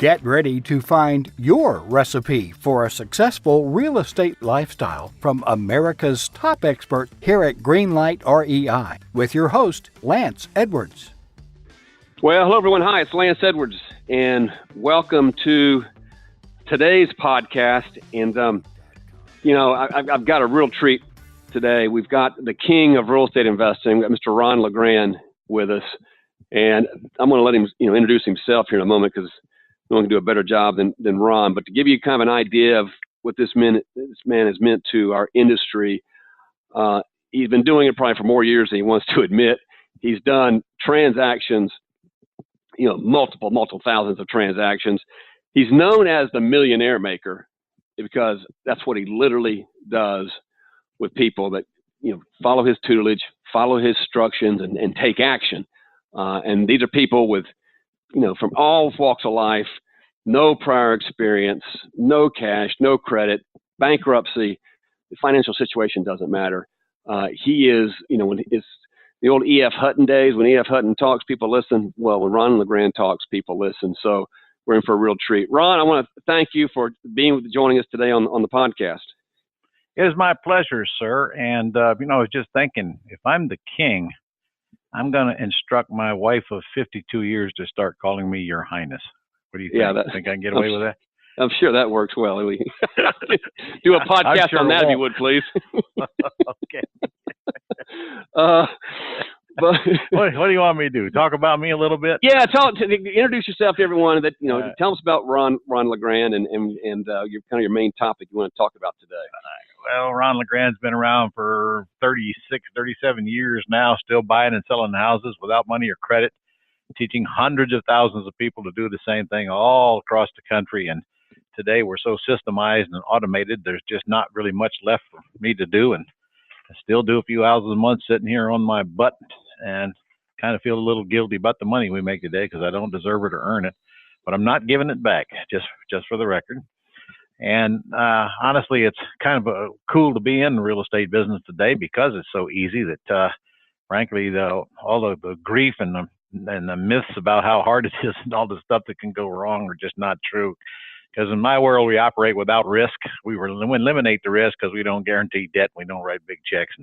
Get ready to find your recipe for a successful real estate lifestyle from America's top expert here at Greenlight REI with your host, Lance Edwards. Well, hello, everyone. Hi, it's Lance Edwards, and welcome to today's podcast. And, I've got a real treat today. We've got the king of real estate investing, we've got Mr. Ron Legrand with us. And I'm going to let him, introduce himself here in a moment because no one can do a better job than Ron. But to give you kind of an idea of what this man has meant to our industry, he's been doing it probably for more years than he wants to admit. He's done transactions, multiple thousands of transactions. He's known as the millionaire maker because that's what he literally does with people that, follow his tutelage, follow his instructions, and take action. And these are people with, from all walks of life, no prior experience, no cash, no credit, bankruptcy. The financial situation doesn't matter. He is, when it's the old E.F. Hutton days, when E.F. Hutton talks, people listen. Well, when Ron Legrand talks, people listen. So we're in for a real treat. Ron, I want to thank you for joining us today on the podcast. It is my pleasure, sir. And, I was just thinking, if I'm the king, I'm going to instruct my wife of 52 years to start calling me Your Highness. What do you think? Yeah, think I can get away with that? I'm sure that works well. We do a podcast on that if you would, please. Okay. But what do you want me to do? Talk about me a little bit? Yeah, introduce yourself to everyone. That tell us about Ron Legrand and your kind of your main topic you want to talk about today. Well, Ron Legrand's been around for 36, 37 years now, still buying and selling houses without money or credit, teaching hundreds of thousands of people to do the same thing all across the country. And today we're so systemized and automated, there's just not really much left for me to do. And I still do a few houses a month sitting here on my butt and kind of feel a little guilty about the money we make today because I don't deserve it or earn it. But I'm not giving it back, just for the record. And honestly, it's kind of cool to be in the real estate business today because it's so easy that, frankly, all the grief and the myths about how hard it is and all the stuff that can go wrong are just not true. Because in my world, we operate without risk. We eliminate the risk because we don't guarantee debt. We don't write big checks.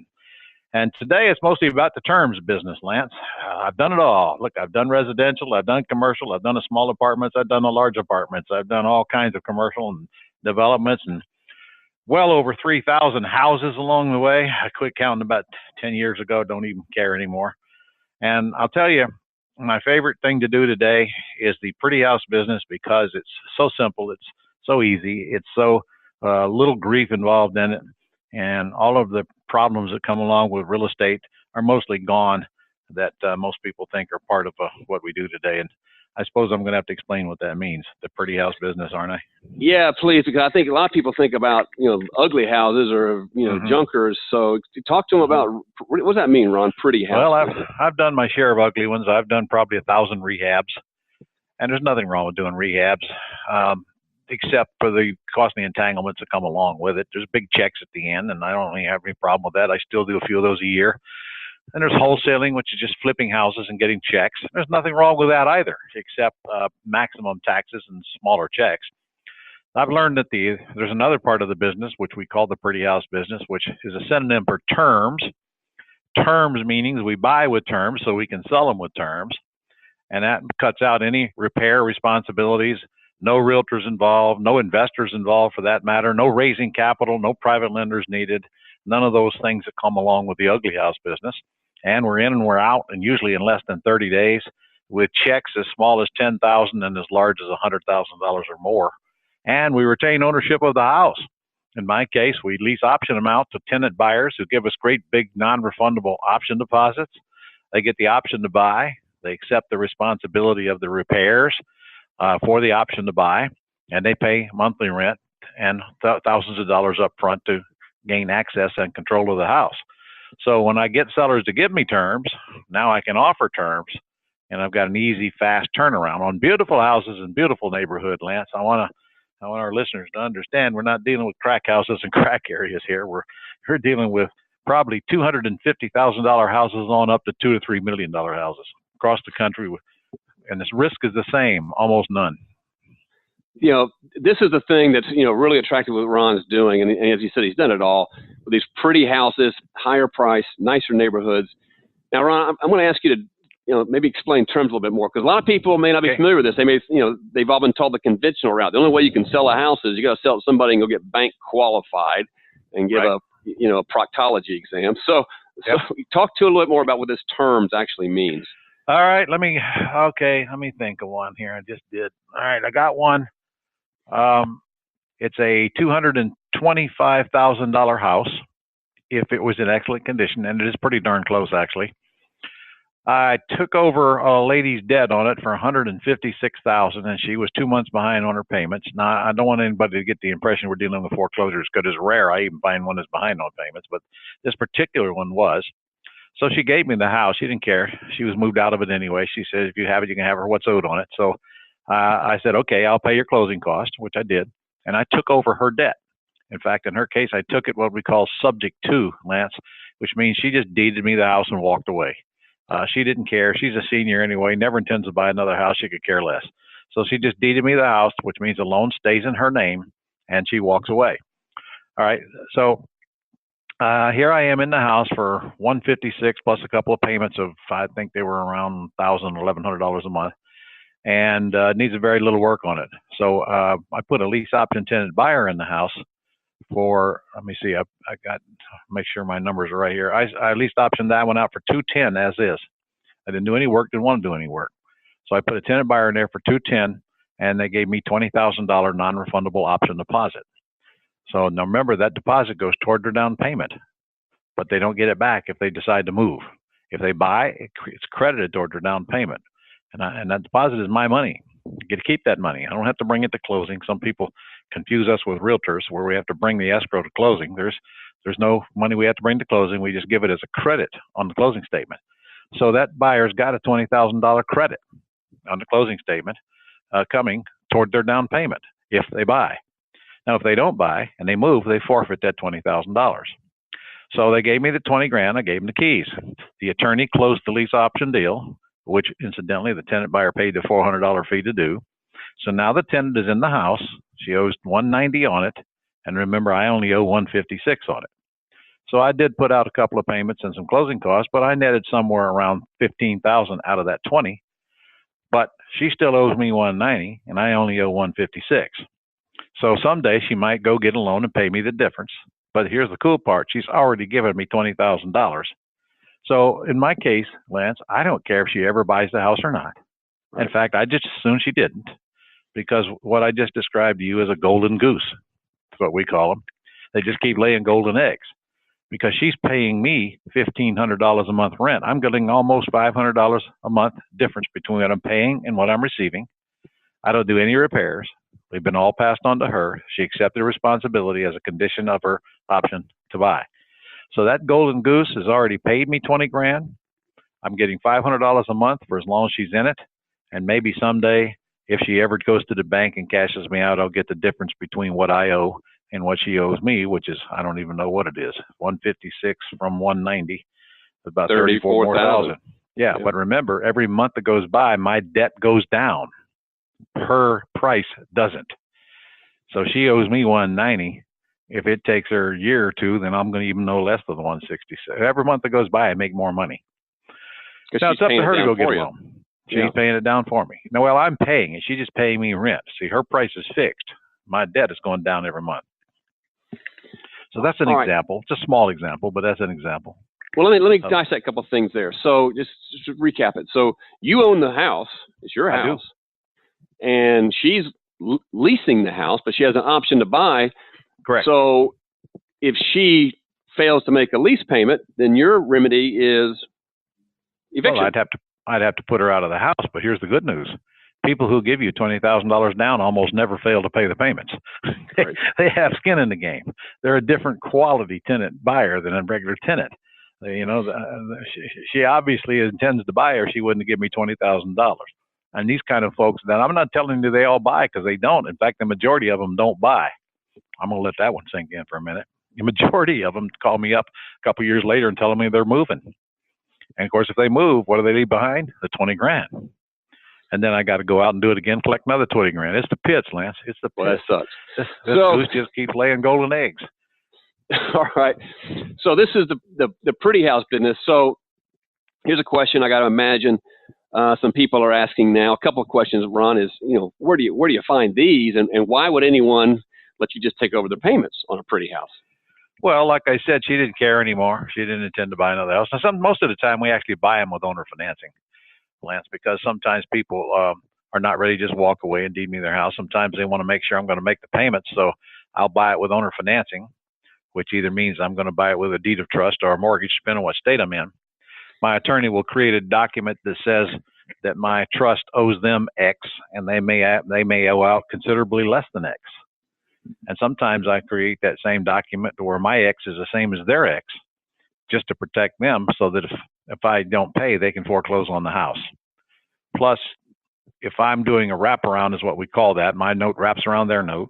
And today it's mostly about the terms business, Lance. I've done it all. Look, I've done residential, I've done commercial, I've done the small apartments, I've done the large apartments, I've done all kinds of commercial and developments and well over 3,000 houses along the way. I quit counting about 10 years ago, don't even care anymore. And I'll tell you, my favorite thing to do today is the pretty house business because it's so simple, it's so easy, it's so little grief involved in it, and all of the problems that come along with real estate are mostly gone that most people think are part of what we do today. And I suppose I'm going to have to explain what that means, the pretty house business, aren't I? Yeah, please, because I think a lot of people think about, ugly houses or, junkers. So talk to them about, what does that mean, Ron, pretty house? Well, I've done my share of ugly ones. I've done probably 1,000 rehabs, and there's nothing wrong with doing rehabs, except for the costly entanglements that come along with it. There's big checks at the end, and I don't really have any problem with that. I still do a few of those a year. And there's wholesaling, which is just flipping houses and getting checks. There's nothing wrong with that either, except maximum taxes and smaller checks. I've learned that there's another part of the business, which we call the pretty house business, which is a synonym for terms. Terms meaning we buy with terms so we can sell them with terms. And that cuts out any repair responsibilities, no realtors involved, no investors involved for that matter, no raising capital, no private lenders needed, none of those things that come along with the ugly house business. And we're in and we're out, and usually in less than 30 days, with checks as small as $10,000 and as large as $100,000 or more. And we retain ownership of the house. In my case, we lease option them out to tenant buyers who give us great big non-refundable option deposits. They get the option to buy. They accept the responsibility of the repairs for the option to buy, and they pay monthly rent and thousands of dollars up front to gain access and control of the house. So when I get sellers to give me terms, now I can offer terms, and I've got an easy, fast turnaround on beautiful houses in beautiful neighborhood, Lance. I want our listeners to understand we're not dealing with crack houses and crack areas here. We're dealing with probably $250,000 houses on up to $2 to $3 million houses across the country, and this risk is the same, almost none. this is the thing that's, really attractive what Ron's doing. And as you said, he's done it all with these pretty houses, higher price, nicer neighborhoods. Now, Ron, I'm going to ask you to, maybe explain terms a little bit more, because a lot of people may not be familiar with this. They may, they've all been told the conventional route. The only way you can sell a house is you got to sell it to somebody and go get bank qualified and give a proctology exam. So talk to a little bit more about what this terms actually means. All right, let me think of one here. I just did. All right, I got one. It's a $225,000 house if it was in excellent condition, and it is pretty darn close, actually. I took over a lady's debt on it for $156,000, and she was 2 months behind on her payments. Now, I don't want anybody to get the impression we're dealing with foreclosures, because it's rare I even find one that's behind on payments, but this particular one was. So she gave me the house. She didn't care. She was moved out of it anyway. She said, if you have it, you can have her. What's owed on it? So I said, okay, I'll pay your closing costs, which I did. And I took over her debt. In fact, in her case, I took it what we call subject to, Lance, which means she just deeded me the house and walked away. She didn't care. She's a senior anyway, never intends to buy another house. She could care less. So she just deeded me the house, which means the loan stays in her name, and she walks away. All right. So here I am in the house for $156 plus a couple of payments of, I think they were around $1,000, $1,100 a month, and needs a very little work on it. So I put a lease option tenant buyer in the house for, let me see, I got, make sure my numbers are right here. I leased option that one out for $210 as is. I didn't do any work, didn't want to do any work. So I put a tenant buyer in there for $210, and they gave me $20,000 non-refundable option deposit. So now remember, that deposit goes toward their down payment, but they don't get it back if they decide to move. If they buy, it's credited toward their down payment. And that deposit is my money. I get to keep that money. I don't have to bring it to closing. Some people confuse us with realtors where we have to bring the escrow to closing. There's no money we have to bring to closing. We just give it as a credit on the closing statement. So that buyer's got a $20,000 credit on the closing statement coming toward their down payment if they buy. Now, if they don't buy and they move, they forfeit that $20,000. So they gave me the $20,000. I gave them the keys. The attorney closed the lease option deal, which incidentally the tenant buyer paid the $400 fee to do. So now the tenant is in the house. She owes $190 on it, and remember, I only owe $156 on it. So I did put out a couple of payments and some closing costs, but I netted somewhere around $15,000 out of that $20. But she still owes me $190, and I only owe $156. So someday she might go get a loan and pay me the difference. But here's the cool part: she's already given me $20,000. So in my case, Lance, I don't care if she ever buys the house or not. Right. In fact, I just assume she didn't, because what I just described to you is a golden goose. That's what we call them. They just keep laying golden eggs. Because she's paying me $1,500 a month rent, I'm getting almost $500 a month difference between what I'm paying and what I'm receiving. I don't do any repairs. They've been all passed on to her. She accepted responsibility as a condition of her option to buy. So that golden goose has already paid me $20,000. I'm getting $500 a month for as long as she's in it. And maybe someday, if she ever goes to the bank and cashes me out, I'll get the difference between what I owe and what she owes me, which is, I don't even know what it is. 156 from 190, about 34,000. Yeah, but remember, every month that goes by, my debt goes down. Her price doesn't. So she owes me 190. If it takes her a year or two, then I'm going to even know less than the 166. Every month that goes by, I make more money. Now it's up to her to go get a loan. She's paying it down for me. No, well, I'm paying it. She's just paying me rent. See, her price is fixed. My debt is going down every month. So that's an example. It's a small example, but that's an example. Well, let me dissect a couple of things there. So just to recap it. So you own the house. It's your house. And she's leasing the house, but she has an option to buy. Correct. So if she fails to make a lease payment, then your remedy is eviction. Well, I'd have to put her out of the house, but here's the good news. People who give you $20,000 down almost never fail to pay the payments. Right. They have skin in the game. They're a different quality tenant buyer than a regular tenant. She obviously intends to buy, or she wouldn't give me $20,000. And these kind of folks, now I'm not telling you they all buy, because they don't. In fact, the majority of them don't buy. I'm going to let that one sink in for a minute. The majority of them call me up a couple years later and tell me they're moving. And of course, if they move, what do they leave behind? The $20,000. and then I got to go out and do it again, collect another 20 grand. It's the pits, Lance. It's the pits. Well, that sucks. This goose just keeps laying golden eggs. All right. So this is the pretty house business. So here's a question I got to imagine some people are asking now. A couple of questions, Ron, is, where do you find these, and why would anyone let you just take over the payments on a pretty house? Well, like I said, she didn't care anymore. She didn't intend to buy another house. Now, most of the time, we actually buy them with owner financing, Lance, because sometimes people are not ready to just walk away and deed me their house. Sometimes they want to make sure I'm going to make the payments, so I'll buy it with owner financing, which either means I'm going to buy it with a deed of trust or a mortgage, depending on what state I'm in. My attorney will create a document that says that my trust owes them X, and they may owe out considerably less than X. And sometimes I create that same document to where my X is the same as their X, just to protect them, so that if I don't pay, they can foreclose on the house. Plus, if I'm doing a wraparound, is what we call that, my note wraps around their note,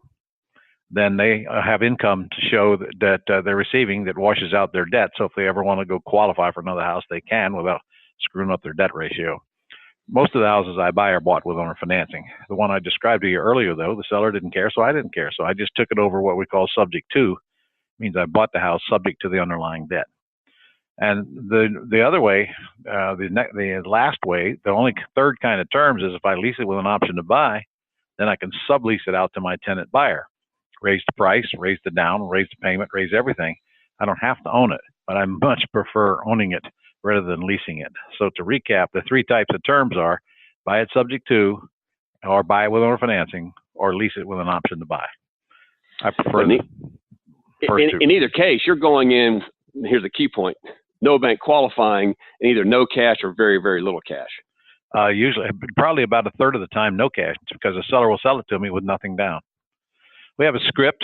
then they have income to show that they're receiving that washes out their debt. So if they ever want to go qualify for another house, they can without screwing up their debt ratio. Most of the houses I buy are bought with owner financing. The one I described to you earlier, though, the seller didn't care, so I didn't care. So I just took it over what we call subject to. It means I bought the house subject to the underlying debt. And the other way, the last way, the only third kind of terms is if I lease it with an option to buy, then I can sublease it out to my tenant buyer. Raise the price, raise the down, raise the payment, raise everything. I don't have to own it, but I much prefer owning it rather than leasing it. So to recap, the three types of terms are buy it subject to, or buy it with owner financing, or lease it with an option to buy. I prefer the first two. In either case, you're going in, here's the key point, no bank qualifying, and either no cash or very, very little cash. Usually, probably about a third of the time, no cash, because the seller will sell it to me with nothing down. We have a script.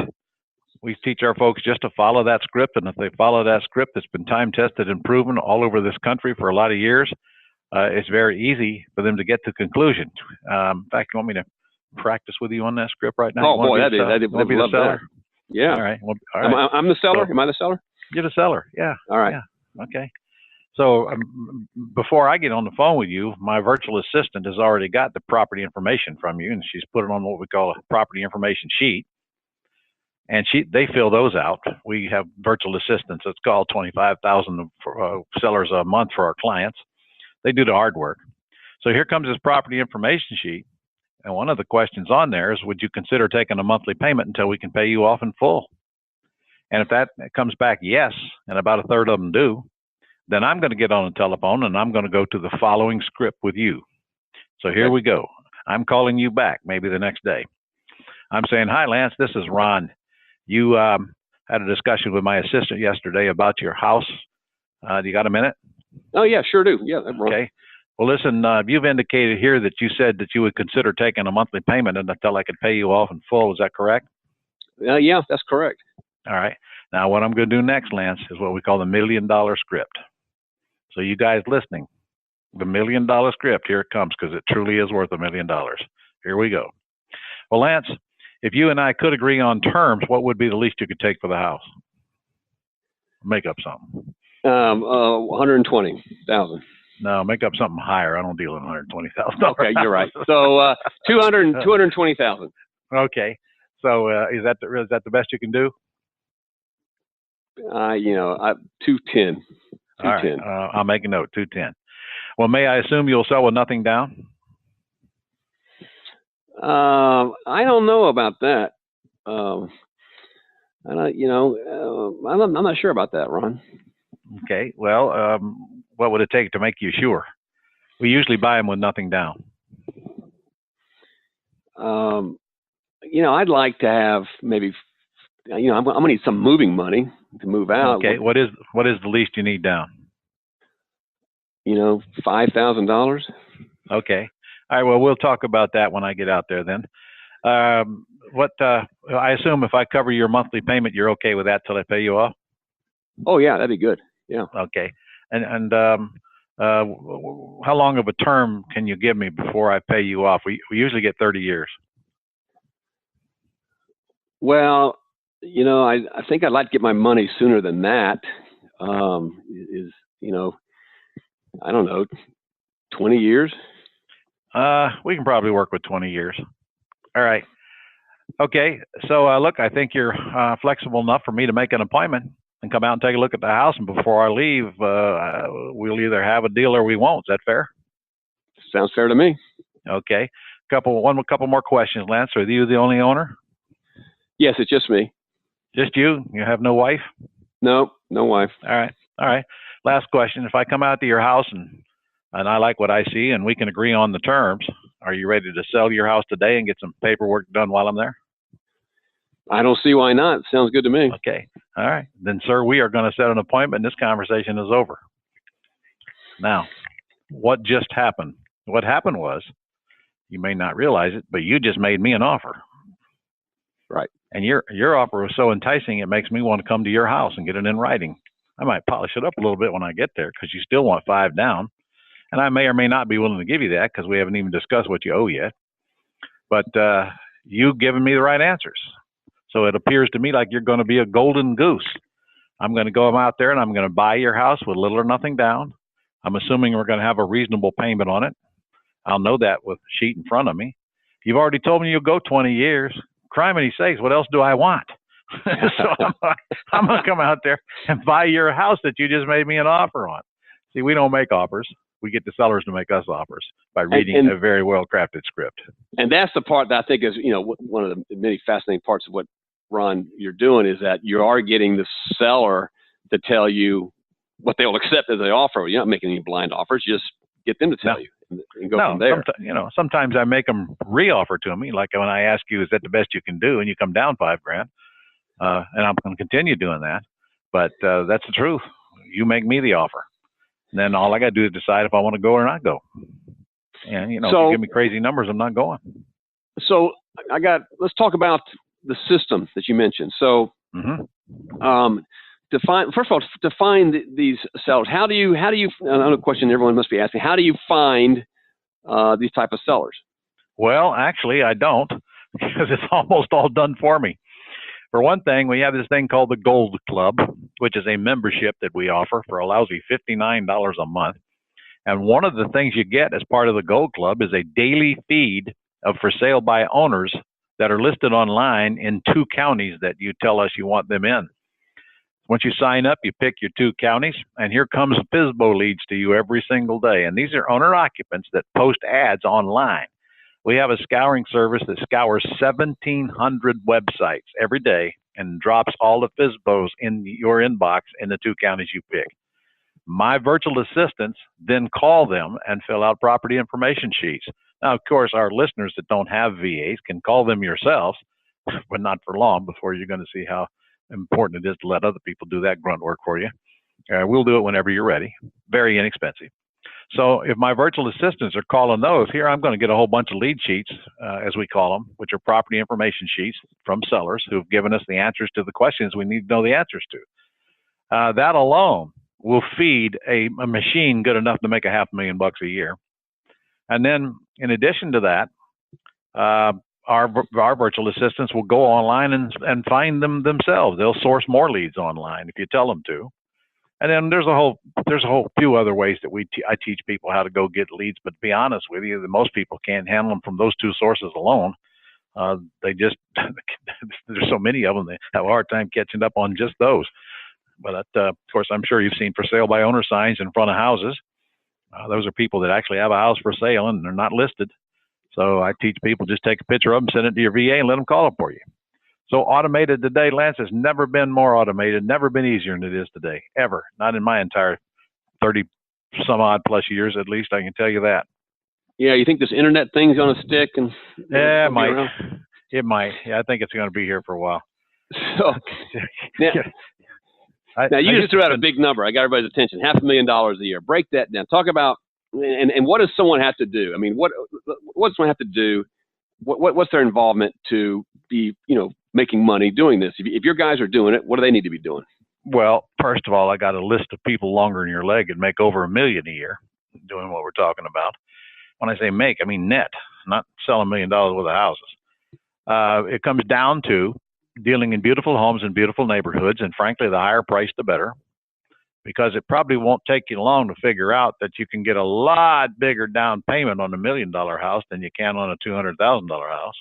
We teach our folks just to follow that script, and if they follow that script that's been time tested and proven all over this country for a lot of years, it's very easy for them to get to conclusion. In fact, you want me to practice with you on that script right now? Oh boy, that'd be the seller. Yeah. All right. Well, all right. I'm the seller. Am I the seller? You're the seller. Yeah. All right. Yeah. Okay. So before I get on the phone with you, my virtual assistant has already got the property information from you, and she's put it on what we call a property information sheet. And they fill those out. We have virtual assistants. It's called 25,000 sellers a month for our clients. They do the hard work. So here comes this property information sheet. And one of the questions on there is, would you consider taking a monthly payment until we can pay you off in full? And if that comes back yes, and about a third of them do, then I'm going to get on the telephone and I'm going to go to the following script with you. So here we go. I'm calling you back maybe the next day. I'm saying, hi, Lance, this is Ron. You had a discussion with my assistant yesterday about your house. Do you got a minute? Oh, yeah, sure do. Yeah. Okay. Well, listen, you've indicated here that you said that you would consider taking a monthly payment until I could pay you off in full. Is that correct? Yeah, that's correct. All right. Now, what I'm going to do next, Lance, is what we call the $1 million script. So you guys listening, the $1 million script, here it comes, because it truly is worth $1 million. Here we go. Well, Lance, if you and I could agree on terms, what would be the least you could take for the house? Make up something. 120,000. No, make up something higher. I don't deal in $120,000. Okay, you're right. So 220,000. Okay. So is that the best you can do? 210. All right. I'll make a note. 210. Well, may I assume you'll sell with nothing down? I don't know about that. I'm not sure about that, Ron. Okay. Well, what would it take to make you sure? We usually buy them with nothing down. I'd like to have maybe, I'm gonna need some moving money to move out. Okay. What is the least you need down? $5,000. Okay. All right. Well, we'll talk about that when I get out there then. I assume if I cover your monthly payment, you're okay with that till I pay you off? Oh yeah, that'd be good. Yeah. Okay. And how long of a term can you give me before I pay you off? We usually get 30 years. Well, I think I'd like to get my money sooner than that. I don't know, 20 years. We can probably work with 20 years. All right. Okay. So look, I think you're flexible enough for me to make an appointment and come out and take a look at the house. And before I leave, we'll either have a deal or we won't. Is that fair? Sounds fair to me. Okay. Couple more questions, Lance. Are you the only owner? Yes, it's just me. Just you? You have no wife? No wife. All right. Last question. If I come out to your house and I like what I see and we can agree on the terms, are you ready to sell your house today and get some paperwork done while I'm there? I don't see why not. Sounds good to me. Okay. All right. Then, sir, we are going to set an appointment. This conversation is over. Now, what just happened? What happened was, you may not realize it, but you just made me an offer. Right. And your offer was so enticing, it makes me want to come to your house and get it in writing. I might polish it up a little bit when I get there because you still want 5 down. And I may or may not be willing to give you that because we haven't even discussed what you owe yet. But you've given me the right answers. So it appears to me like you're going to be a golden goose. I'm going to go out there and I'm going to buy your house with little or nothing down. I'm assuming we're going to have a reasonable payment on it. I'll know that with a sheet in front of me. You've already told me you'll go 20 years. Criminy sakes, what else do I want? So I'm going to come out there and buy your house that you just made me an offer on. See, we don't make offers. We get the sellers to make us offers by reading a very well-crafted script. And that's the part that I think is, one of the many fascinating parts of what, Ron, you're doing is that you are getting the seller to tell you what they'll accept as they offer. You're not making any blind offers. You just get them to tell you and go from there. Sometimes I make them re-offer to me. Like when I ask you, is that the best you can do? And you come down $5,000. And I'm going to continue doing that. But that's the truth. You make me the offer. And then all I got to do is decide if I want to go or not go. And, if you give me crazy numbers, I'm not going. So let's talk about the system that you mentioned. So, first of all, to find these sellers, how do you, another question everyone must be asking, how do you find these type of sellers? Well, actually, I don't, because it's almost all done for me. For one thing, we have this thing called the Gold Club, which is a membership that we offer for a lousy $59 a month. And one of the things you get as part of the Gold Club is a daily feed of for sale by owners that are listed online in 2 counties that you tell us you want them in. Once you sign up, you pick your 2 counties, and here comes FSBO leads to you every single day. And these are owner occupants that post ads online. We have a scouring service that scours 1,700 websites every day and drops all the FSBOs in your inbox in the 2 counties you pick. My virtual assistants then call them and fill out property information sheets. Now, of course, our listeners that don't have VAs can call them yourselves, but not for long before you're going to see how important it is to let other people do that grunt work for you. We'll do it whenever you're ready. Very inexpensive. So if my virtual assistants are calling those, here I'm going to get a whole bunch of lead sheets, as we call them, which are property information sheets from sellers who've given us the answers to the questions we need to know the answers to. That alone will feed a machine good enough to make $500,000 a year. And then in addition to that, our virtual assistants will go online and find them themselves. They'll source more leads online if you tell them to. And then there's a whole few other ways that I teach people how to go get leads. But to be honest with you, most people can't handle them from those 2 sources alone. There's so many of them, they have a hard time catching up on just those. But of course, I'm sure you've seen for sale by owner signs in front of houses. Those are people that actually have a house for sale and they're not listed. So I teach people, just take a picture of them, send it to your VA, and let them call it for you. So automated today, Lance, has never been more automated, never been easier than it is today, ever. Not in my entire 30 some odd plus years, at least, I can tell you that. Yeah, you think this internet thing's going to stick? Yeah, it might. Around? It might. Yeah, I think it's going to be here for a while. So, now you just threw out a big number. I got everybody's attention, $500,000 a year. Break that down. Talk about, and what does someone have to do? I mean, what does someone have to do? What's their involvement to be, making money doing this? If your guys are doing it, what do they need to be doing? Well, first of all, I got a list of people longer than your leg and make over $1 million a year doing what we're talking about. When I say make, I mean net, not sell $1 million worth of houses. It comes down to dealing in beautiful homes and beautiful neighborhoods, and frankly, the higher price, the better. because it probably won't take you long to figure out that you can get a lot bigger down payment on a $1 million house than you can on a $200,000 house.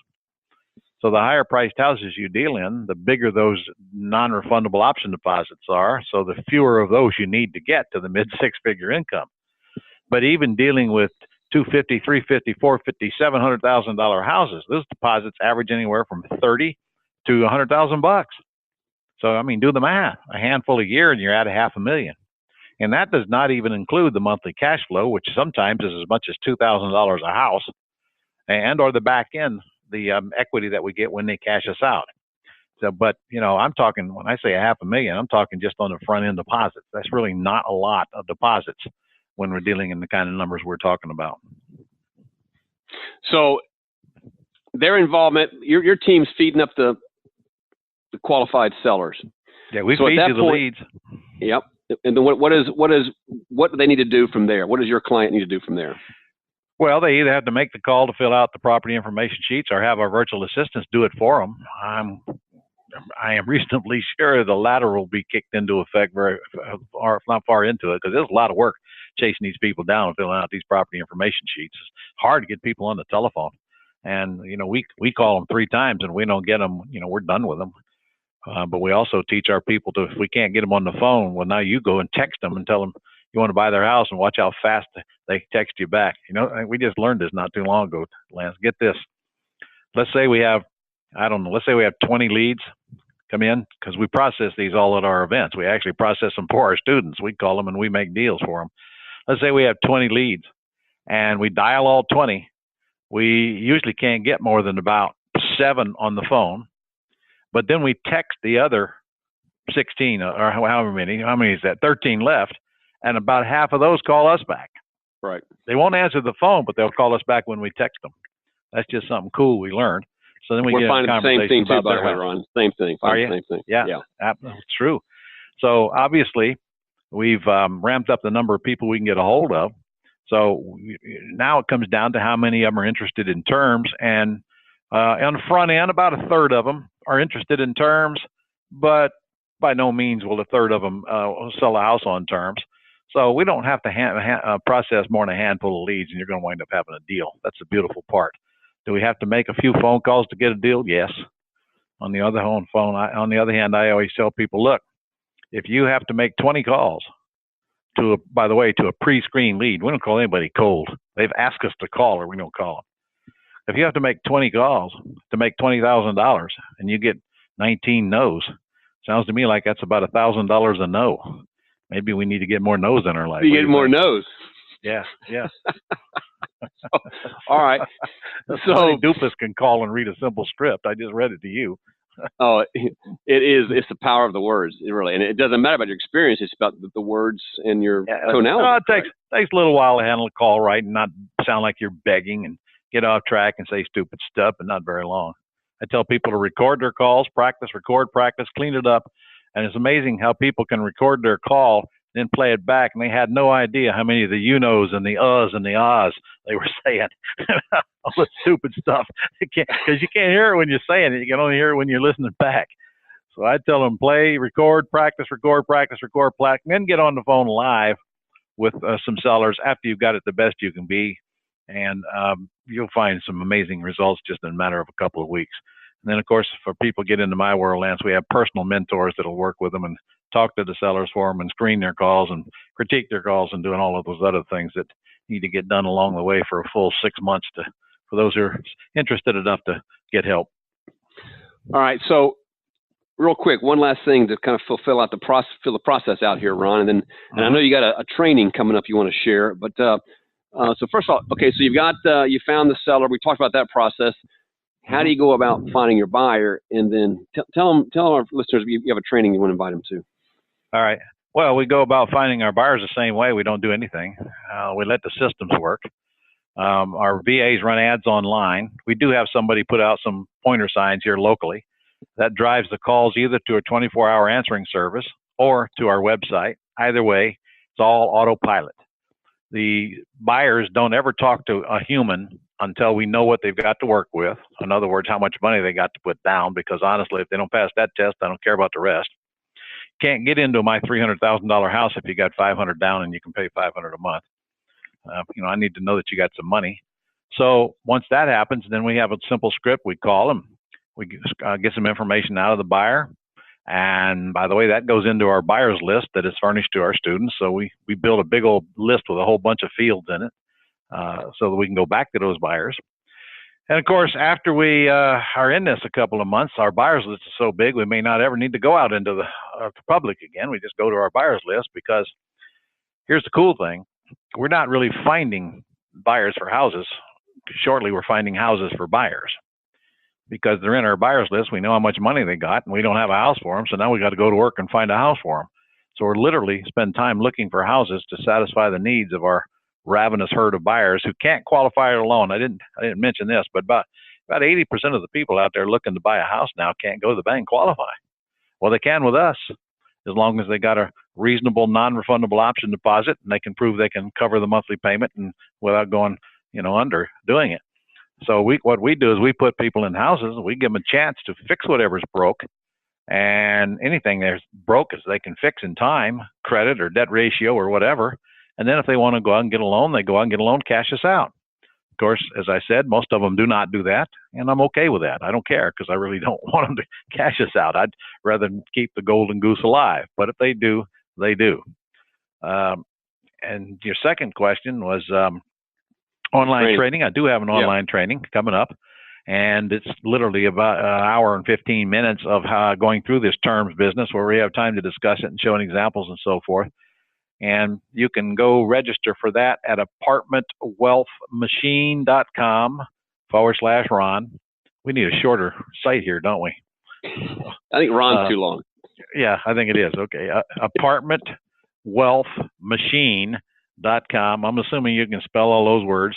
So the higher priced houses you deal in, the bigger those non-refundable option deposits are. So the fewer of those you need to get to the mid six-figure income. But even dealing with $250,000, $350,000, $450,000, $700,000 houses, those deposits average anywhere from $30,000 to $100,000. So I mean, do the math. A handful a year, and you're at $500,000. And that does not even include the monthly cash flow, which sometimes is as much as $2,000 a house, and or the back end, the equity that we get when they cash us out. So, but I'm talking, when I say $500,000, I'm talking just on the front end deposits. That's really not a lot of deposits when we're dealing in the kind of numbers we're talking about. So their involvement, your team's feeding up the qualified sellers. Yeah, we feed you the leads. Yep. And then what do they need to do from there? What does your client need to do from there? Well, they either have to make the call to fill out the property information sheets or have our virtual assistants do it for them. I am reasonably sure the latter will be kicked into effect not far into it, because there's a lot of work chasing these people down and filling out these property information sheets. It's hard to get people on the telephone. And, we call them 3 times and we don't get them, we're done with them. But we also teach our people to, if we can't get them on the phone, well, now you go and text them and tell them you want to buy their house and watch how fast they text you back. We just learned this not too long ago, Lance. Get this. Let's say we have 20 leads come in, because we process these all at our events. We actually process them for our students. We call them and we make deals for them. Let's say we have 20 leads and we dial all 20. We usually can't get more than about 7 on the phone. But then we text the other 16 or however many. How many is that? 13 left. And about half of those call us back. Right. They won't answer the phone, but they'll call us back when we text them. That's just something cool we learned. So then we're finding the same thing too, by the way, Ron. Same thing. Are you? Same thing. Yeah, that's true. So obviously, we've ramped up the number of people we can get a hold of. So now it comes down to how many of them are interested in terms. And on the front end, about a third of them are interested in terms, but by no means will a third of them sell a house on terms. So we don't have to process more than a handful of leads, and you're going to wind up having a deal. That's the beautiful part. Do we have to make a few phone calls to get a deal? Yes. On the other hand, I always tell people, look, if you have to make 20 calls to a pre-screened lead, we don't call anybody cold. They've asked us to call, or we don't call them. If you have to make 20 calls to make $20,000 and you get 19 no's, sounds to me like that's about $1,000 a no. Maybe we need to get more no's in our life. You get more no's. Yeah. All right. So Doofus can call and read a simple script. I just read it to you. Oh, it's the power of the words, really. And it doesn't matter about your experience. It's about the words and your tonality. It takes a little while to handle a call right and not sound like you're begging and get off track and say stupid stuff, but not very long. I tell people to record their calls, record, practice, clean it up. And it's amazing how people can record their call, then play it back, and they had no idea how many of the you-knows and the uhs and the ahs they were saying. All the stupid stuff. Because you can't hear it when you're saying it. You can only hear it when you're listening back. So I tell them, play, record, practice, and then get on the phone live with some sellers after you've got it the best you can be. And you'll find some amazing results just in a matter of a couple of weeks. And then, of course, for people get into my world, Lance, we have personal mentors that'll work with them and talk to the sellers for them and screen their calls and critique their calls and doing all of those other things that need to get done along the way for a full 6 months for those who are interested enough to get help. All right. So real quick, one last thing to kind of fill the process out here, Ron. And I know you got a training coming up you want to share, but so first of all, okay, so you found the seller. We talked about that process. How do you go about finding your buyer? And then tell our listeners you have a training you want to invite them to. All right. Well, we go about finding our buyers the same way. We don't do anything. We let the systems work. Our VAs run ads online. We do have somebody put out some pointer signs here locally. That drives the calls either to a 24-hour answering service or to our website. Either way, it's all autopilot. The buyers don't ever talk to a human until we know what they've got to work with. In other words, how much money they got to put down, because honestly, if they don't pass that test, I don't care about the rest. can't get into my $300,000 house if you got 500 down and you can pay 500 a month. I need to know that you got some money. So once that happens, then we have a simple script. We call them. We get some information out of the buyer. And by the way, that goes into our buyers list that is furnished to our students. So we build a big old list with a whole bunch of fields in it so that we can go back to those buyers. And of course, after we are in this a couple of months, our buyers list is so big we may not ever need to go out into the public again. We just go to our buyers list, because here's the cool thing. We're not really finding buyers for houses. Shortly, we're finding houses for buyers, because they're in our buyers list. We know how much money they got, and we don't have a house for them. So now we got to go to work and find a house for them. So we're literally spend time looking for houses to satisfy the needs of our ravenous herd of buyers who can't qualify a loan. I didn't mention this, but about 80% of the people out there looking to buy a house now can't go to the bank and qualify. Well, they can with us, as long as they got a reasonable non-refundable option deposit and they can prove they can cover the monthly payment and without going, under doing it. So what we do is we put people in houses, we give them a chance to fix whatever's broke, and anything that's broke is they can fix in time, credit or debt ratio or whatever. And then if they want to go out and get a loan, they go out and get a loan, cash us out. Of course, as I said, most of them do not do that, and I'm okay with that. I don't care, because I really don't want them to cash us out. I'd rather keep the golden goose alive. But if they do, they do. And your second question was online trading. I do have an online training coming up, and it's literally about an hour and 15 minutes of going through this terms business, where we have time to discuss it and showing examples and so forth. And you can go register for that at apartmentwealthmachine.com/Ron. We need a shorter site here, don't we? I think Ron's too long. Yeah, I think it is. Okay. Apartmentwealthmachine.com. I'm assuming you can spell all those words,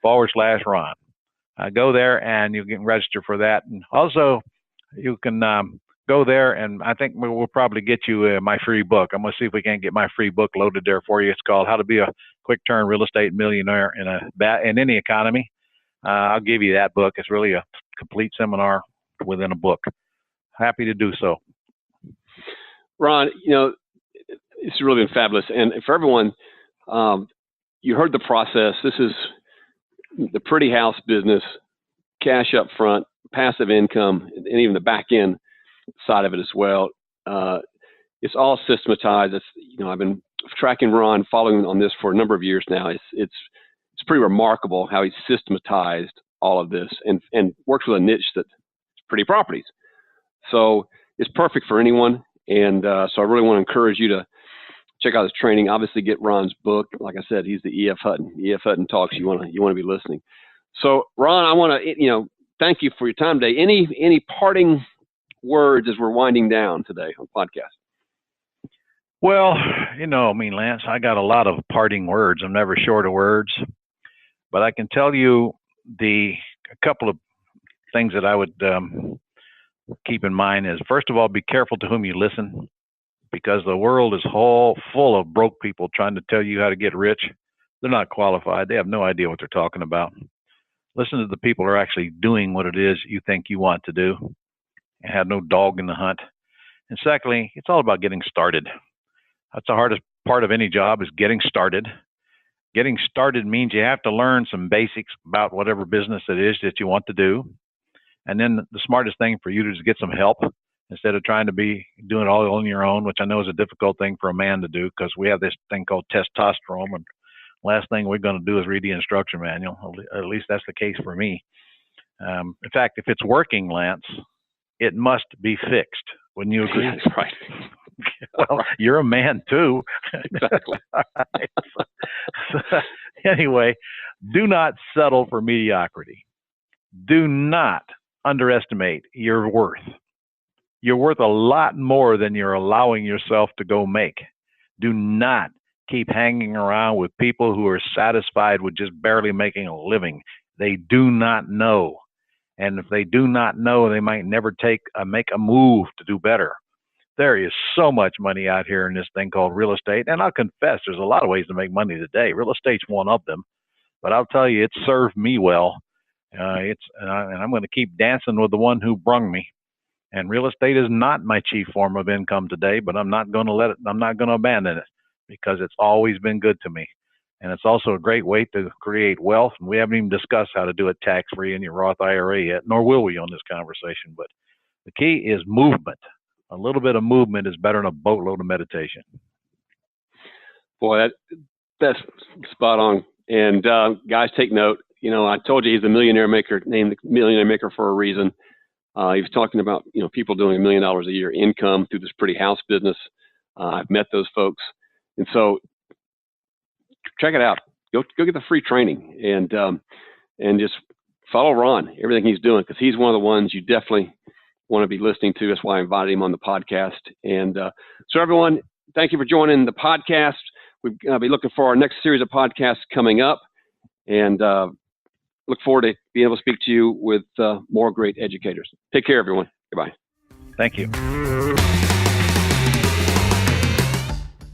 /Ron. Go there and you can register for that. And also, you can go there, and I think we'll probably get you my free book. I'm going to see if we can get my free book loaded there for you. It's called How to Be a Quick Turn Real Estate Millionaire in Any Economy. I'll give you that book. It's really a complete seminar within a book. Happy to do so. Ron, it's really been fabulous. And for everyone, you heard the process. This is the pretty house business, cash up front, passive income, and even the back end side of it as well. It's all systematized. I've been tracking Ron, following on this for a number of years now. It's pretty remarkable how he's systematized all of this and works with a niche that's pretty properties. So it's perfect for anyone. And so I really want to encourage you to check out his training. Obviously, get Ron's book. Like I said, he's the E.F. Hutton. E.F. Hutton talks. You want to be listening. So Ron, I want to thank you for your time today. Any parting words as we're winding down today on the podcast? Well, Lance, I got a lot of parting words. I'm never short of words, but I can tell you a couple of things that I would keep in mind is, first of all, be careful to whom you listen, because the world is full of broke people trying to tell you how to get rich. They're not qualified. They have no idea what they're talking about. Listen to the people who are actually doing what it is you think you want to do and have no dog in the hunt. And secondly, it's all about getting started. That's the hardest part of any job, is getting started. Getting started means you have to learn some basics about whatever business it is that you want to do. And then the smartest thing for you to get some help instead of trying to be doing it all on your own, which I know is a difficult thing for a man to do, because we have this thing called testosterone. And last thing we're going to do is read the instruction manual. At least that's the case for me. In fact, if it's working, Lance, it must be fixed. Wouldn't you agree? That's right. Well, you're a man too. Exactly. So, anyway, do not settle for mediocrity. Do not underestimate your worth. You're worth a lot more than you're allowing yourself to go make. Do not keep hanging around with people who are satisfied with just barely making a living. They do not know. And if they do not know, they might never make a move to do better. There is so much money out here in this thing called real estate. And I'll confess, there's a lot of ways to make money today. Real estate's one of them. But I'll tell you, it served me well. And I'm going to keep dancing with the one who brung me. And real estate is not my chief form of income today, but I'm not going to abandon it because it's always been good to me. And it's also a great way to create wealth. And we haven't even discussed how to do it tax-free in your Roth IRA yet, nor will we on this conversation. But the key is movement. A little bit of movement is better than a boatload of meditation. Boy, that's spot on. And guys, take note. You know, I told you he's the millionaire maker, named the millionaire maker for a reason. He was talking about, you know, people doing $1 million a year income through this pretty house business. I've met those folks. And so check it out. Go get the free training and just follow Ron, everything he's doing, because he's one of the ones you definitely want to be listening to. That's why I invited him on the podcast. And so everyone, thank you for joining the podcast. We'll be looking for our next series of podcasts coming up, and look forward to being able to speak to you with more great educators. Take care, everyone. Goodbye. Thank you.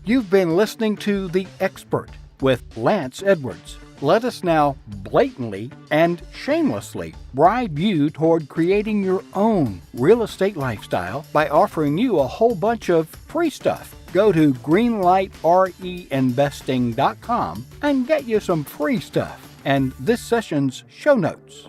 You've been listening to The Expert with Lance Edwards. Let us now blatantly and shamelessly bribe you toward creating your own real estate lifestyle by offering you a whole bunch of free stuff. Go to greenlightreinvesting.com and get you some free stuff and this session's show notes.